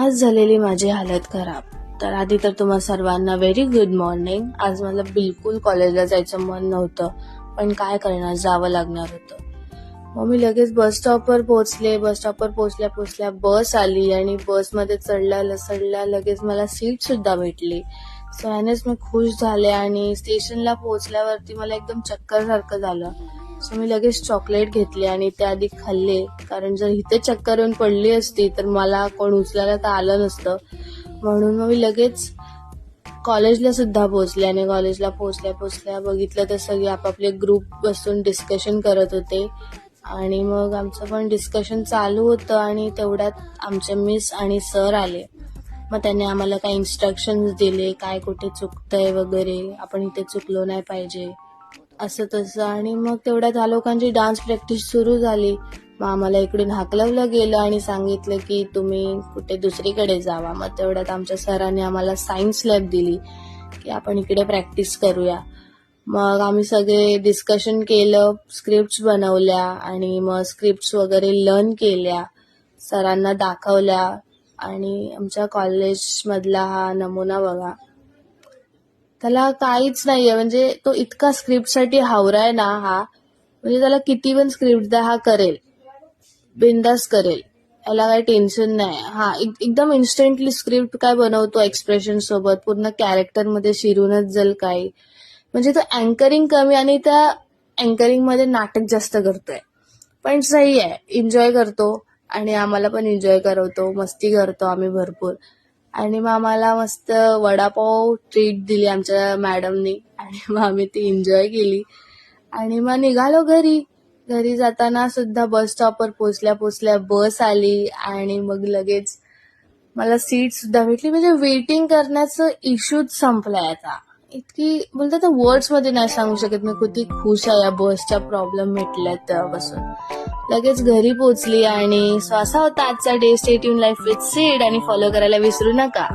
आज झालेली माझी हालत खराब. तर आधी तर तुम्हा सर्वांना व्हेरी गुड मॉर्निंग. आज मला बिलकुल कॉलेजला जायचं मन नव्हतं, पण काय करणार, जावं लागणार होतं. मग मी लगेच बस स्टॉपवर पोहोचले. बस स्टॉपवर पोहोचल्या बस आली आणि बसमध्ये चढल्या लगेच मला सीट सुद्धा भेटली. सो यानेच मी खुश झाले आणि स्टेशनला पोहोचल्यावरती मला एकदम चक्कर सारखं झालं. सो मी लगेच चॉकलेट घेतले आणि ते आधी खाल्ले, कारण जर इथे चक्कर येऊन पडली असती तर मला कोण उचलायला तर आलं नसतं. म्हणून मग मी लगेच कॉलेजला सुद्धा पोहोचले आणि कॉलेजला पोहोचल्या बघितलं तर सगळे आपापले ग्रुप बसून डिस्कशन करत होते आणि मग आमचं पण डिस्कशन चालू होतं आणि तेवढ्यात आमचे मिस आणि सर आले. मग त्यांनी आम्हाला काही इन्स्ट्रक्शन्स दिले, काय कुठे चुकतंय वगैरे, आपण इथे चुकलो नाही पाहिजे, असं तसं. आणि मग तेवढ्यात ह्या लोकांची डान्स प्रॅक्टिस सुरू झाली. मग आम्हाला इकडून हाकलवलं गेलं आणि सांगितलं की तुम्ही कुठे दुसरीकडे जावा. मग तेवढ्यात आमच्या सरांनी आम्हाला सायन्स लॅब दिली की आपण इकडे प्रॅक्टिस करूया. मग आम्ही सगळे डिस्कशन केलं, स्क्रिप्ट्स बनवल्या आणि मग स्क्रिप्ट्स वगैरे लर्न केल्या, सरांना दाखवल्या. आणि आमच्या कॉलेजमधला हा नमुना बघा, त्याला काहीच नाहीये, म्हणजे तो इतका स्क्रिप्टसाठी हावराय ना हा, म्हणजे त्याला किती पण स्क्रिप्ट द्या हा करेल, बिंदास करेल, याला काही टेन्शन नाही. हा एकदम इन्स्टंटली स्क्रिप्ट काय बनवतो, एक्सप्रेशन सोबत पूर्ण कॅरेक्टर मध्ये शिरूनच जाईल काही. म्हणजे तो अँकरिंग कमी आणि त्या अँकरिंग मध्ये नाटक जास्त करतोय, पण सही आहे, एन्जॉय करतो आणि आम्हाला पण एन्जॉय करवतो, मस्ती करतो आम्ही भरपूर. आणि मग आम्हाला मस्त वडापाव ट्रीट दिली आमच्या मॅडमनी आणि मग आम्ही ती एन्जॉय केली आणि मग निघालो घरी. घरी जाताना सुद्धा बस स्टॉपवर पोचल्या बस आली आणि मग लगेच मला सीट सुद्धा भेटली. म्हणजे वेटिंग करण्याचं इश्यूच संपलाय आता. इतकी बोलतात वर्ड्स मध्ये नाही सांगू शकत मी किती खुश आहे या बसच्या प्रॉब्लेम भेटल्यात तेव्हापासून. लगेच घरी पोहोचली आणि असा होता आजचा day. Stay tune life with seed आणि फॉलो करायला विसरू नका.